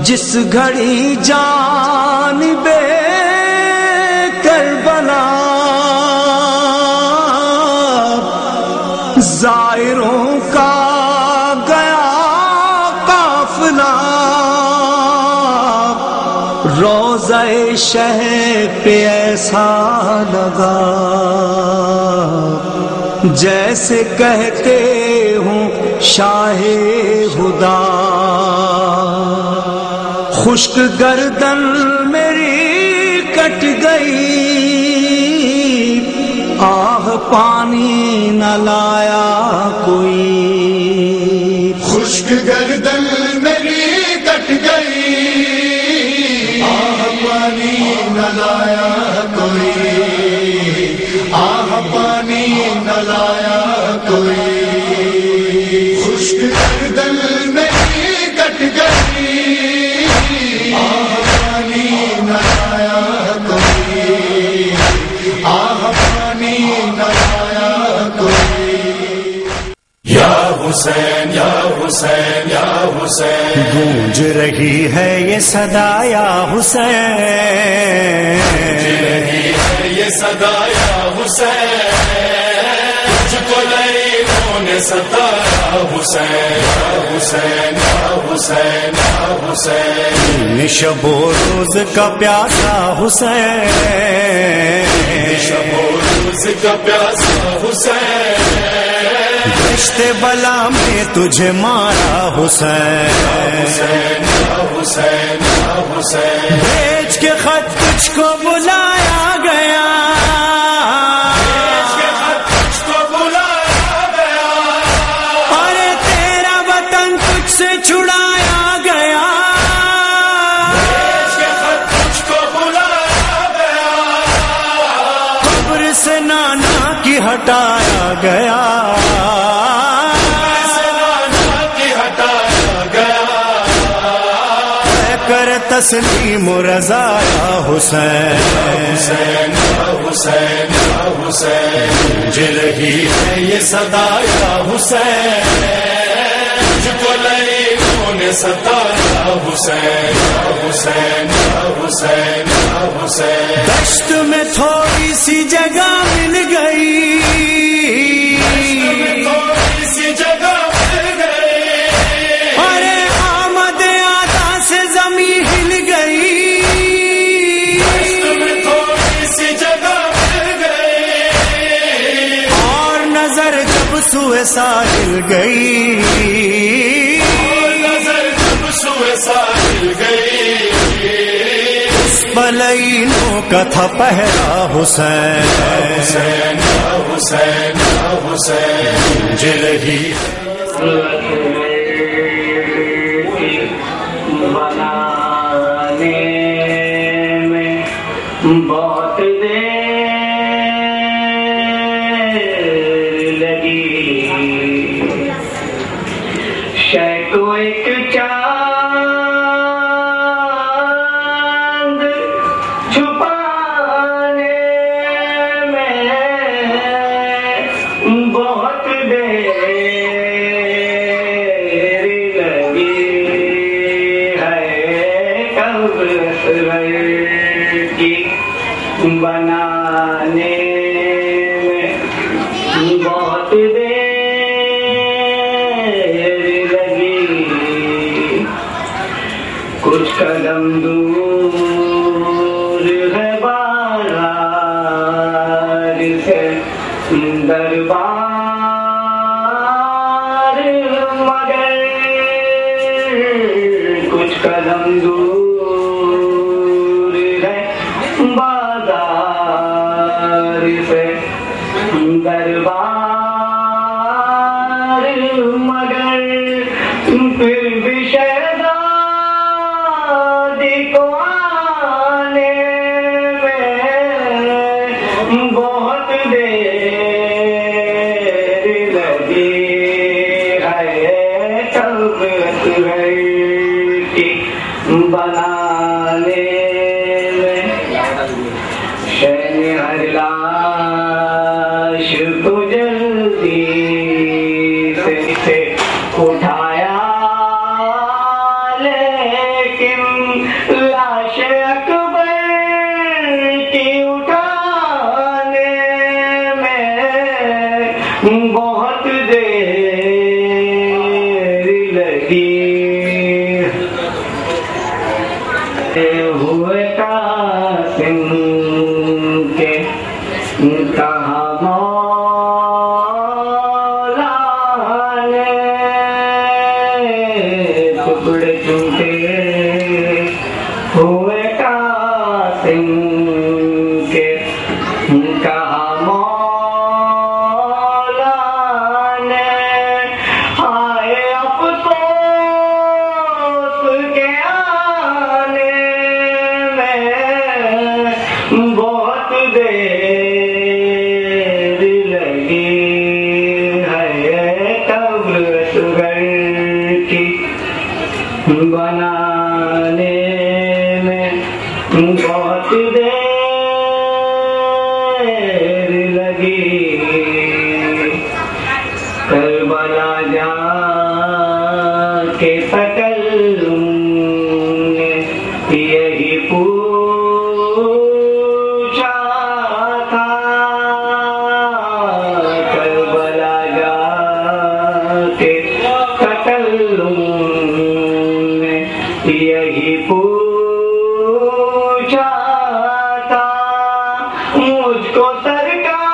جس گھڑی جانب کربلا زائروں کا گیا قافلہ، روضہ شہ پہ ایسا لگا جیسے کہتے ہوں شاہ خدا۔ خشک گردن میری کٹ گئی، آہ پانی نہ لایا کوئی۔ خشک گردن میری کٹ گئی، آہ پانی نہ لایا کوئی، آہ پانی نہ لایا کوئی۔ خشک گردن میری کٹ گئی، آہ پانی نہ لایا کوئی، آہ پانی نہ لایا کوئی۔ یا حسین یا حسین یا حسین، گونج رہی ہے یہ صدا یا حسین، گونج رہی ہے یہ صدا یا حسین، تجھ کو لیلوں نے ستایا حسین یا حسین یا حسین یا حسین۔ شب و روز کا پیاسا حسین، شب و روز کا پیاسا حسین، دشت بلا میں تجھے مارا حسین، حسین یا حسین یا حسین۔ بھیج کے خط تجھ کو بلایا گیا، بھیج کے خط تجھ کو بلایا گیا، اور تیرا وطن تجھ سے چھڑایا گیا، بھیج کے خط تجھ کو بلایا گیا، قبر سے نانا کی ہٹایا گیا، تسلیم و رضا یا حسین، حسین یا حسین یا حسین، گونج رہی ہے یہ صدا یا حسین، تجھ کو لیلوں نے ستایا حسین یا حسین یا حسین یا حسین۔ دشت میں تھوڑی سی جگہ مل گئی، تھوڑی سی جگہ مل گئی، ارے آمد آتا سے زمین ہل گئی، تھوڑی سی جگہ مل گئی، اور نظر جب سوئے ساحل گئی، اور نظر جب سوئے ساحل گئی، بلینوں کا تھا پہرا حسین، حسین یا حسین یا حسین۔ گونج رہی بنانے میں بہت دیر لگی، شاید تو ایک چاند چھپانے میں بہت دیر لگی ہے، قبر کی بنانے میں بہت دیر لگی، کچھ قدم دور ہے بازار سے دربار، مگر کچھ قدم دور ہے بازار سے دربار، مگر پھر بھی شہزادی کو آنے میں بہت دیر لگی ہے، قبر کی بنانے میں، شہن ہر لاش کو جلدی سے اٹھایا، لیکن بنانے میں بہت دیر لگی کربلا جا کے تکلم نے یہی پوچھا تھا کربلا جا کے تکلم نے یہی پوچھا تھا مجھ کو سرکار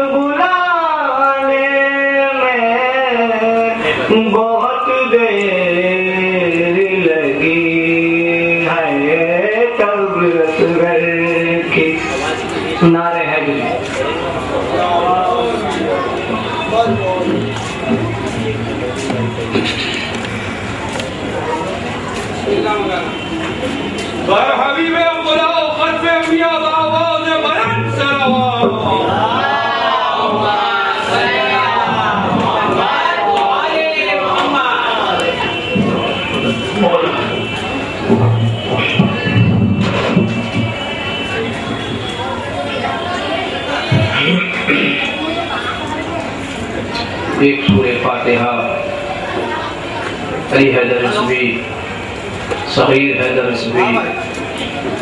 بلانے میں بہت دیر لگی ہے تب اصغر کی نعرہ حیدری بر حبیب خدا و ختم انبیاء بآواز بلند صلوات ایک سورہ فاتحہ علی حیدر رضوی صغیر حیدر رضوی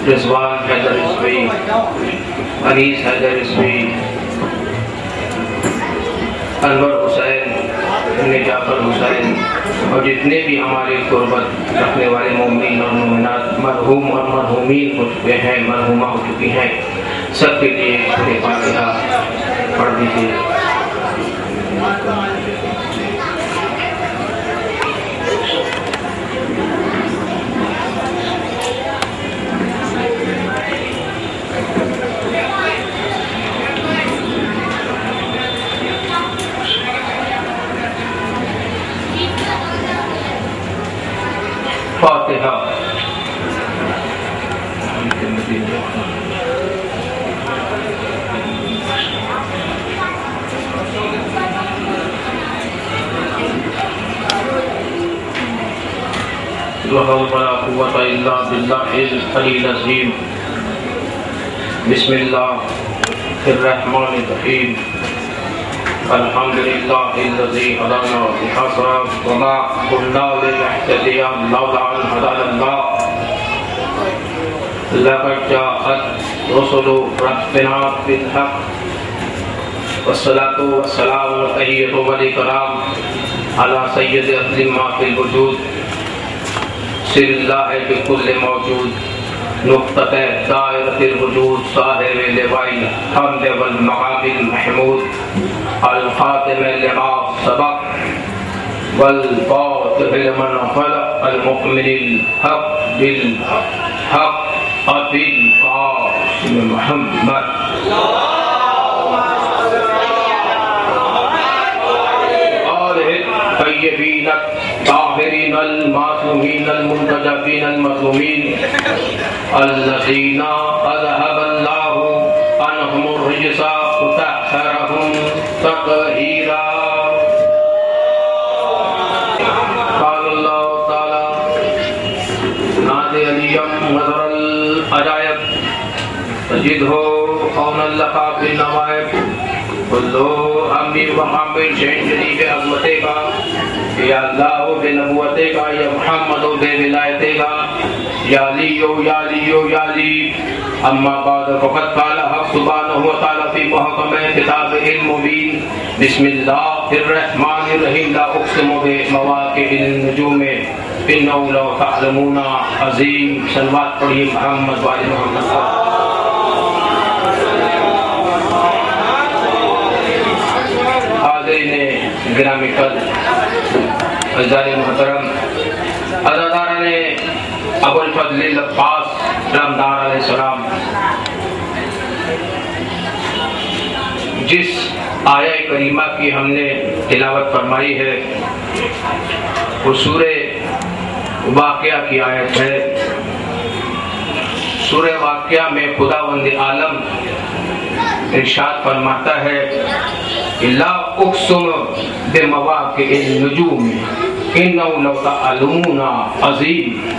رضوان حیدر رضوی انیس حیدر رضوی انور حسین ابن جعفر حسین اور جتنے بھی ہمارے قربت رکھنے والے مومنین اور مومنات مرحوم اور مرحومین ہو چکے ہیں مرحومہ ہو چکی ہیں سب کے لیے سورہ فاتحہ پڑھ دیجیے فاتحہ لا حول ولا قوة إلا بالله العلي العظيم بسم الله الرحمن الرحيم الحمد لله الذي هدانا لهذا وما كنا لنهتدي لولا أن هدانا الله لقد جاءت رسل ربنا بالحق والصلاة والسلام والتحية والإكرام على سيد أسلمات الوجود سر اللہ بكل موجود نقطة دائرة الوجود صاحب لواء الحمد والمقام المحمود الخاتم لما سبق والفاتح لمن خلق المكمل الحق بالحق أبي القاسم محمد الطيبين الطاهرين المعصومين المنتجبين المظلومين الذين أذهب الله عنهم الرجس وطهرهم تطهيرا قال الله تعالى نادي اليوم نظر العجائب تجده قونا لك بالنوائب کلو امی وحامل شہن شریف عظمتے کا یا اللہ بے نبوتے کا یا محمد بے ولایتے کا یا لیو یا لیو یا لی اما بعد فقط قال حق سبحانہ وتعالی فی محکم کتاب المبین بسم اللہ الرحمن الرحیم لا اقسم بمواقع النجوم انہو لو تعلمون عظیم صلوات پڑھی محمد وعلی محمد گرامی قدر عزیزان محترم عزاداران ابو الفضل العباس رمضان علیہ السلام جس آیہ کریمہ کی ہم نے تلاوت فرمائی ہے وہ سورہ واقعہ کی آیت ہے سورہ واقعہ میں خداوند عالم ارشاد فرماتا ہے لا اقسم بمواقع النجوم انہ لو تعلمون عظیم،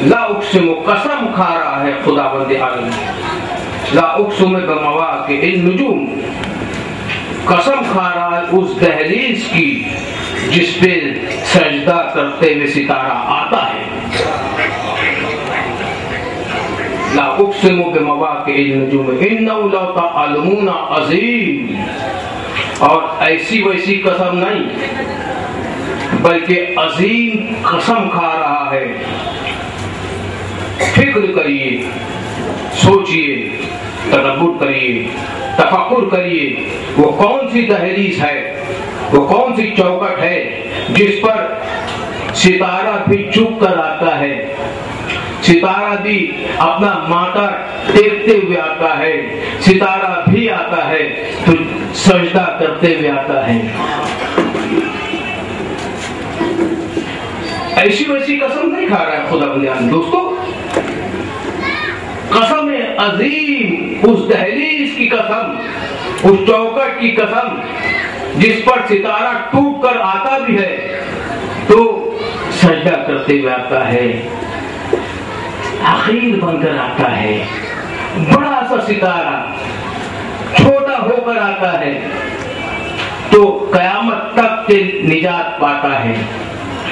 لا اقسم، قسم کھا رہا ہے خداوند عالم، لا اقسم بمواقع النجوم، قسم کھا رہا ہے اس دہلیز کی جس پہ سجدہ کرتے ہوئے ستارہ آتا ہے. لا اقسم بمواقع النجوم انه لتعلمون عظیم. اور ایسی ویسی قسم نہیں بلکہ عظیم قسم کھا رہا ہے. فکر کریے، سوچئے، تدبر کریے، تفکر کریے، وہ کون سی دہلیز ہے، وہ کون سی چوکٹ ہے جس پر ستارہ بھی جھک کر آتا ہے، ستارہ بھی اپنا ماتھا ٹیکتے ہوئے آتا ہے، ستارہ بھی آتا ہے تو سجدہ کرتے ہوئے آتا ہے. ایسی ویسی قسم نہیں کھا رہا ہے خدا بندیان دوستو، قسم عظیم، اس دہلیز کی قسم، اس چوکٹ کی قسم جس پر ستارہ ٹوٹ کر آتا بھی ہے تو سجدہ کرتے ہوئے آتا ہے، حقیر بن کر آتا ہے. بڑا سا ستارہ چھوٹا ہو کر آتا ہے تو قیامت تک سے نجات پاتا ہے.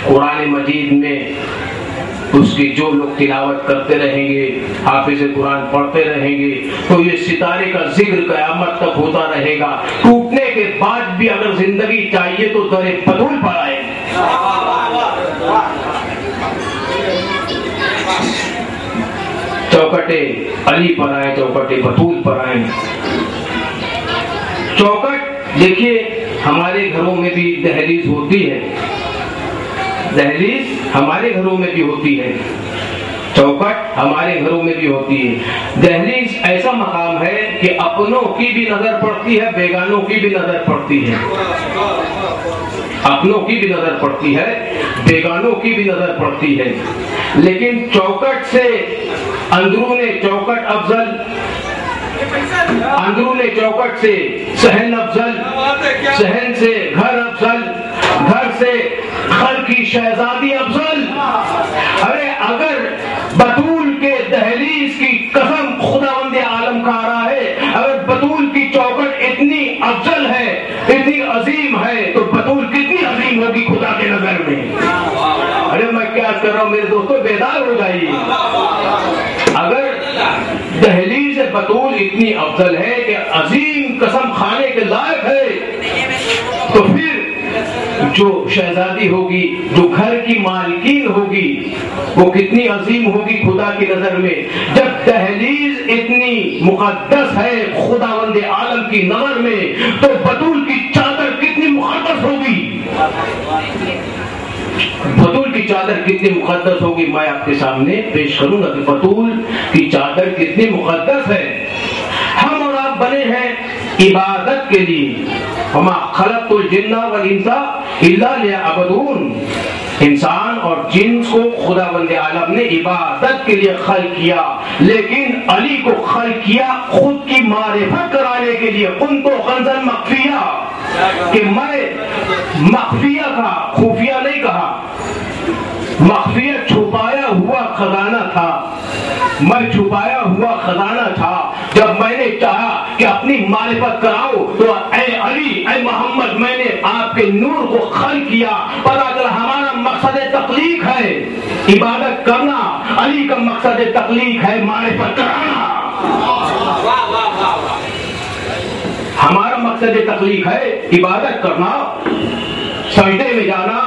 قرآن مجید میں اس کی جو لوگ تلاوت کرتے رہیں گے، حافظ قرآن پڑھتے رہیں گے تو یہ ستارے کا ذکر قیامت تک ہوتا رہے گا. ٹوٹنے کے بعد بھی اگر زندگی چاہیے تو در بطول پر آئے. چوکٹے علی پر آئے، چوکٹے بطول پر آئے. چوکٹ دیکھیے ہمارے گھروں میں بھی دہلیز ہوتی ہے، دہلیز ہمارے گھروں میں بھی ہوتی ہے، چوکٹ ہمارے گھروں میں بھی ہوتی ہے. دہلیز ایسا مقام ہے کہ اپنوں کی بھی نظر پڑتی ہے، بیگانوں کی بھی نظر پڑتی ہے، اپنوں کی بھی نظر پڑتی ہے، بیگانوں کی بھی نظر پڑتی ہے. لیکن چوکٹ سے اندرون چوکٹ افضل، اندرون چوکٹ سے صحن افضل، صحن سے گھر افضل، گھر سے گھر کی شہزادی افضل. ارے اگر بطول کے دہلیز کی قسم خداوند عالم کھا رہا ہے، اگر بطول کی چوکٹ اتنی افضل ہے، اتنی عظیم ہے تو بطول کتنی عظیم ہوگی خدا کے نظر میں. ارے میں کیا کر رہا ہوں میرے دوستوں، بیدار ہو جائیے. اگر دہلیز بطول اتنی افضل ہے کہ عظیم قسم کھانے کے لائق ہے تو پھر جو شہزادی ہوگی، جو گھر کی مالکین ہوگی، وہ کتنی عظیم ہوگی خدا کی نظر میں. جب دہلیز اتنی مقدس ہے خداوند عالم کی نظر میں تو بطول کی چادر کتنی مقدس ہوگی. بطول کی چادر کتنی مقدس ہوگی میں آپ کے سامنے پیش کروں گا کہ بطول کی چادر کتنی مقدس ہے. ہم اور آپ بنے ہیں عبادت کے لیے. وما خلقت الجن والانس الا لیعبدون. انسان اور جن کو خداوند عالم نے عبادت کے لیے خلق کیا، لیکن علی کو خلق کیا خود کی معرفت کرانے کے لیے. کنت کنزا مخفیہ، کہ میں مخفیہ تھا، خفیہ نہیں کہا. مخفیہ چھپایا ہوا خزانہ تھا، میں چھپایا ہوا خزانہ تھا. جب میں نے چاہا کہ اپنی معرفت کراؤ تو اے علی، اے محمد، میں نے آپ کے نور کو خلق کیا. پتا چلا ہمارا مقصد تخلیق ہے عبادت کرنا، علی کا مقصد تخلیق ہے معرفت کرانا. ہمارا مقصد تخلیق ہے عبادت کرنا، سجدے میں جانا،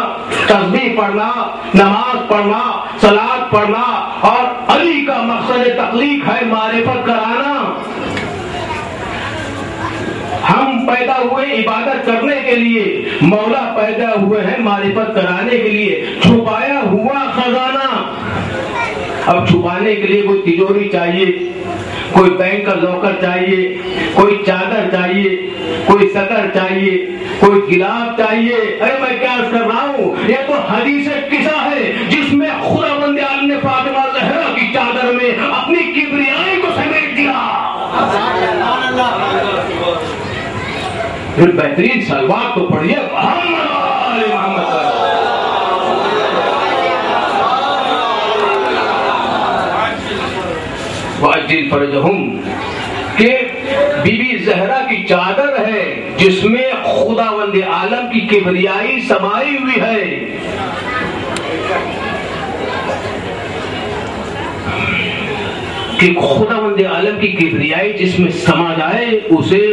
تسبیح پڑھنا، نماز پڑھنا، صلاۃ پڑھنا، اور علی کا مقصد تخلیق ہے معرفت کرانا. ہم پیدا ہوئے عبادت کرنے کے لیے، مولا پیدا ہوئے ہیں معرفت کرانے کے لیے. چھپایا ہوا خزانہ. اب چھپانے کے لیے کوئی تجوری چاہیے، کوئی بینک کا لاکر چاہیے، کوئی چادر چاہیے، کوئی سطر چاہیے، کوئی گلاف چاہیے. ارے میں کیا کر رہا ہوں، یہ تو حدیث قصہ ہے جس میں خداوند عالم نے فاطمہ زہرا کی چادر میں اپنی کبریائی کو سمیٹ دیا. پھر بہترین سلوات تو پڑھیے، آل محمد کا وَعَجِّلْ فَرْجَهُمْ کہ بی بی زہرا کی چادر ہے جس میں خداوند عالم کی کبریائی سمائی ہوئی ہے. کہ خداوند عالم کی کبریائی جس میں سما جائے اسے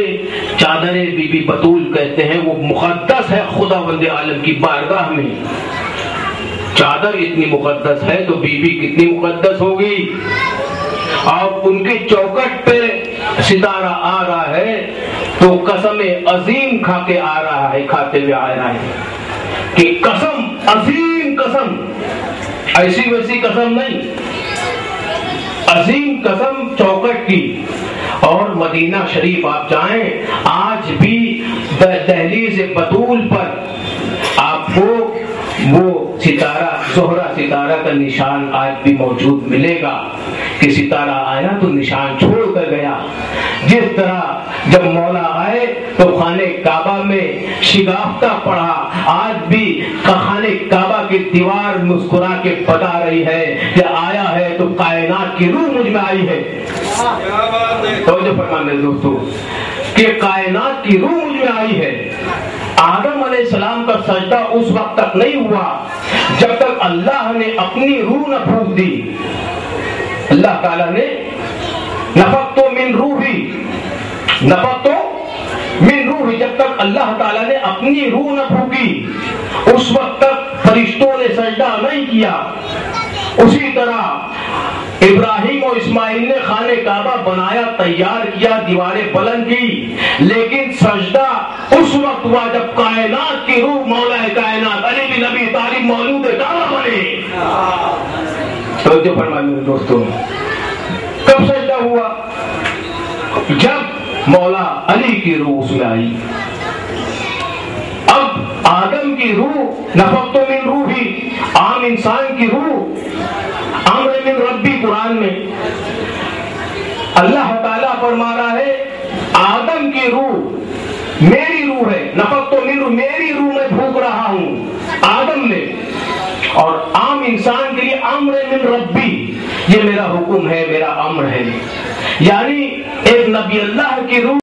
چادر بی بی بطول کہتے ہیں. وہ مقدس ہے خداوند عالم کی بارگاہ میں. چادر اتنی مقدس ہے تو بی بی کتنی مقدس ہوگی. اور ان کے چوکٹ پہ ستارہ آ رہا ہے تو قسم عظیم کھا کے آ رہا ہے, کھاتے ہوئے آ رہا ہے کہ قسم عظیم قسم, ایسی ویسی قسم نہیں, عظیم قسم چوکٹ کی. اور مدینہ شریف آپ جائیں آج بھی دہلیز بطول پر آپ کو وہ ستارہ زہرہ ستارہ کا نشان آج بھی موجود ملے گا کہ ستارہ آیا تو نشان چھوڑ کر گیا. جس طرح جب مولا آئے تو خانہ کعبہ میں شگافتہ پڑھا, آج بھی خانہ کعبہ کی دیوار مسکرا کے بتا رہی ہے کہ آیا ہے تو کائنات کی روح مجھ میں آئی ہے. توجہ فرمانے دوستو کہ کائنات کی روح مجھ میں آئی ہے. آدم علیہ السلام کا سجدہ اس وقت تک نہیں ہوا جب تک اللہ نے اپنی روح نہ پھونک دی. اللہ تعالیٰ نے نفخت من روحی, نفخت من روحی, جب تک اللہ تعالیٰ نے اپنی روح نہ پھونکی اس وقت تک فرشتوں نے سجدہ نہیں کیا. اسی طرح ابراہیم اور اسماعیل نے خانہ کعبہ بنایا, تیار کیا, دیواریں بلند کی, لیکن سجدہ اس وقت ہوا جب کائنات کی روح مولا کائنات علی بن ابی طالب مولود کعبہ بنے. توجہ فرمائیے دوستو, کب سجدہ ہوا؟ جب مولا علی کی روح اس میں آئی. اب آدم کی روح نفخت من روحی, عام انسان کی روح امر من ربی. قرآن میں اللہ تعالیٰ فرما رہا ہے آدم کی روح میری روح ہے, نفخت من روح, میری روح میں پھونک رہا ہوں آدم میں. اور عام انسان کے لیے امر من ربی, یہ میرا حکم ہے, میرا امر ہے. یعنی ایک نبی اللہ کی روح